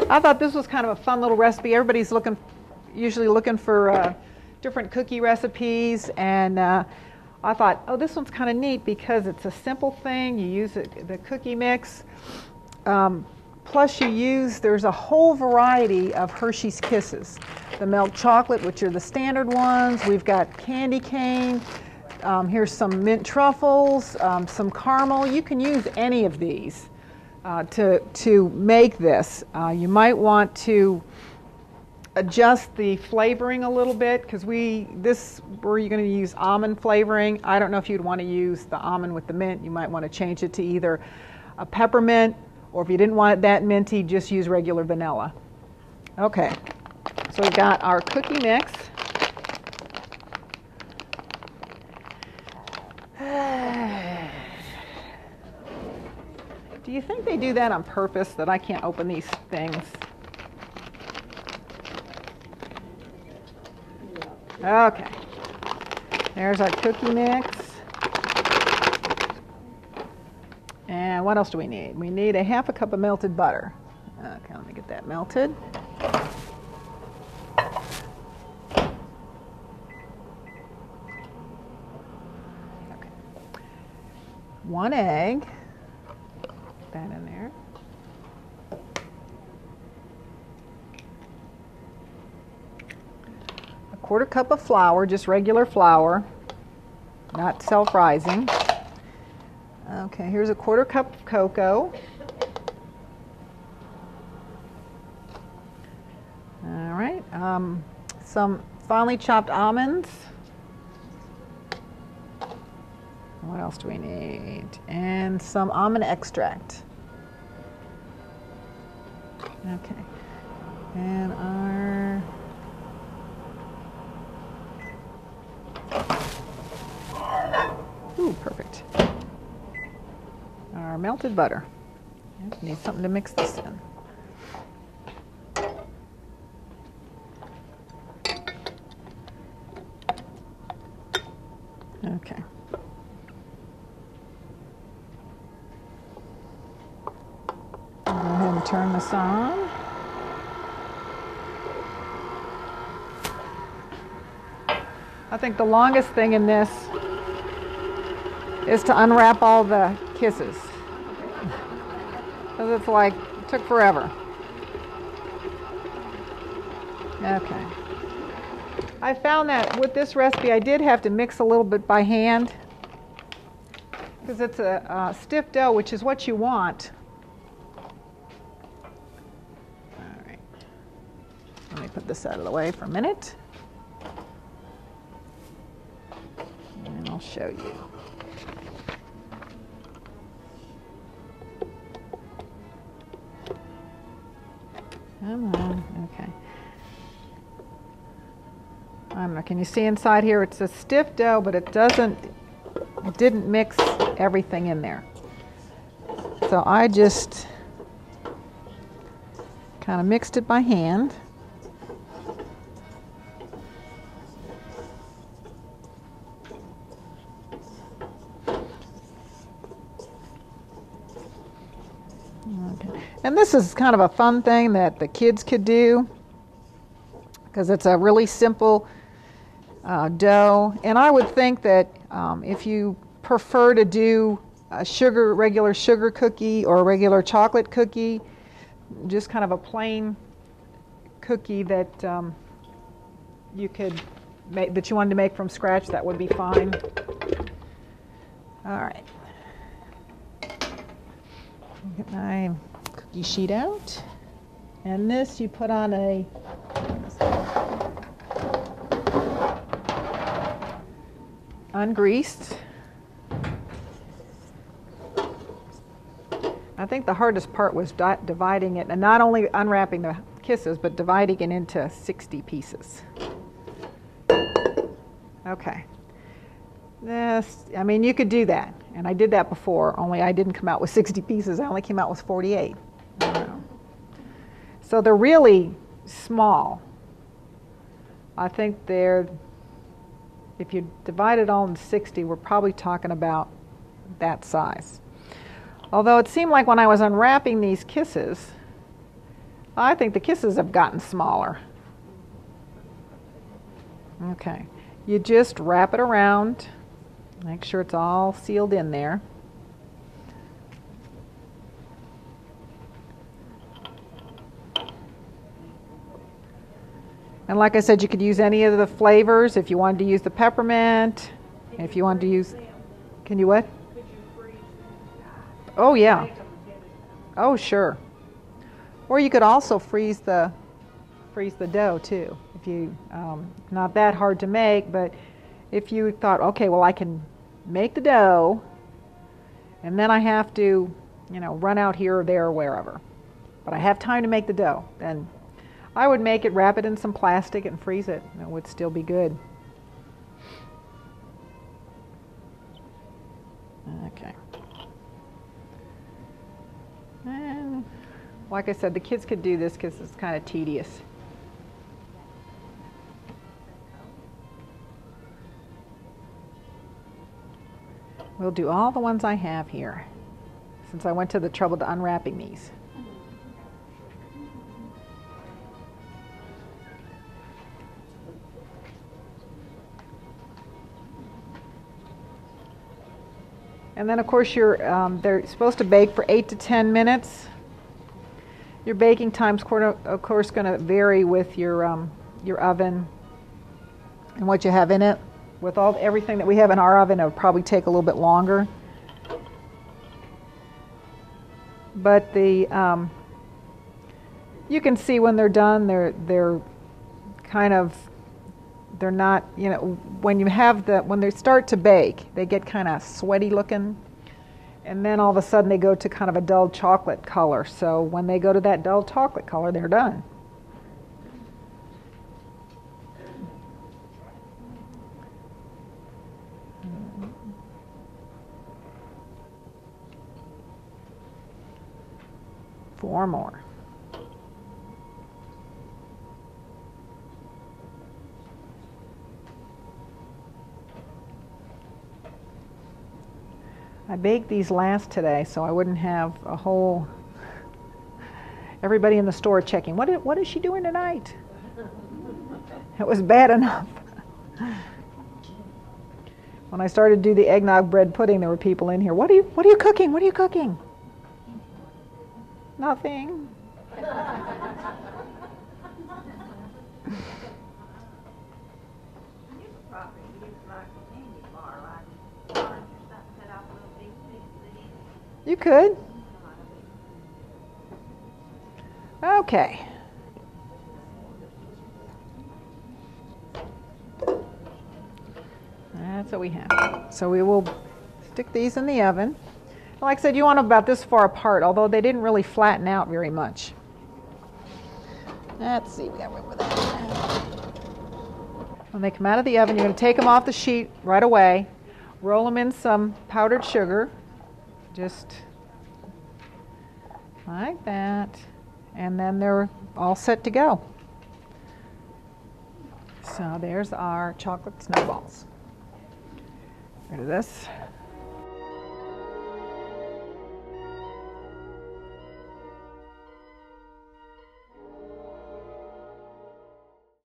I thought this was kind of a fun little recipe. Everybody's usually looking for different cookie recipes, and I thought, oh, this one's kind of neat because it's a simple thing. You use the cookie mix. Plus there's a whole variety of Hershey's Kisses. The milk chocolate, which are the standard ones. We've got candy cane. Here's some mint truffles, some caramel. You can use any of these to make this. You might want to adjust the flavoring a little bit because we're going to use almond flavoring. I don't know if you'd want to use the almond with the mint. You might want to change it to either a peppermint, or if you didn't want it that minty, just use regular vanilla. Okay, so we've got our cookie mix. Do you think they do that on purpose, that I can't open these things? Okay, there's our cookie mix. And what else do we need? We need a half a cup of melted butter. Okay, let me get that melted. Okay. 1 egg. Put that in there. A 1/4 cup of flour, just regular flour, not self-rising. Okay, here's a 1/4 cup of cocoa. All right, some finely chopped almonds. What else do we need? And some almond extract. Okay, and our perfect. Our melted butter. Need something to mix this in. Okay. Go ahead and turn this on. I think the longest thing in this is to unwrap all the Kisses. Because it's like, it took forever. Okay. I found that with this recipe I did have to mix a little bit by hand because it's a stiff dough, which is what you want. All right. Let me put this out of the way for a minute. And I'll show you. Come on, okay. I don't know, can you see inside here? It's a stiff dough, but it didn't mix everything in there. So I just kind of mixed it by hand. Okay. And this is kind of a fun thing that the kids could do because it's a really simple dough. And I would think that if you prefer to do a regular sugar cookie or a regular chocolate cookie, just kind of a plain cookie that you could make, that you wanted to make from scratch, that would be fine. All right. Get my cookie sheet out, and this you put on a ungreased. I think the hardest part was dividing it, and not only unwrapping the Kisses, but dividing it into 60 pieces. Okay. This, I mean, you could do that, and I did that before, only I didn't come out with 60 pieces. I only came out with 48. So they're really small. I think if you divide it all into 60, we're probably talking about that size. Although it seemed like when I was unwrapping these Kisses, I think the kisses have gotten smaller. Okay, you just wrap it around. Make sure it's all sealed in there. And like I said, you could use any of the flavors. If you wanted to use the peppermint, if you wanted to use, can you what? Could you freeze them? Oh yeah. Make them and get it. Oh sure. Or you could also freeze the dough too. If you, not that hard to make, but if you thought, okay, well I can make the dough, and then I have to, you know, run out here or there or wherever, but I have time to make the dough, then I would make it, wrap it in some plastic and freeze it. It would still be good. Okay. And like I said, the kids could do this because it's kind of tedious. We'll do all the ones I have here, since I went to the trouble to unwrapping these. And then of course they're supposed to bake for 8 to 10 minutes. Your baking time's of course going to vary with your oven and what you have in it. With everything that we have in our oven, it'll probably take a little bit longer. But you can see when they're done, they're not, you know, when they start to bake, they get kind of sweaty looking, and then all of a sudden they go to kind of a dull chocolate color. So when they go to that dull chocolate color, they're done. Four more. I baked these last today, so I wouldn't have everybody in the store checking, what is she doing tonight? It was bad enough. When I started to do the eggnog bread pudding, there were people in here, what are you cooking? What are you cooking? Nothing. You could. Okay. That's what we have. So we will stick these in the oven. Like I said, you want them about this far apart, although they didn't really flatten out very much. Let's see, we got room for that. When they come out of the oven, you're going to take them off the sheet right away, roll them in some powdered sugar, just like that, and then they're all set to go. So there's our chocolate snowballs. Rid of this.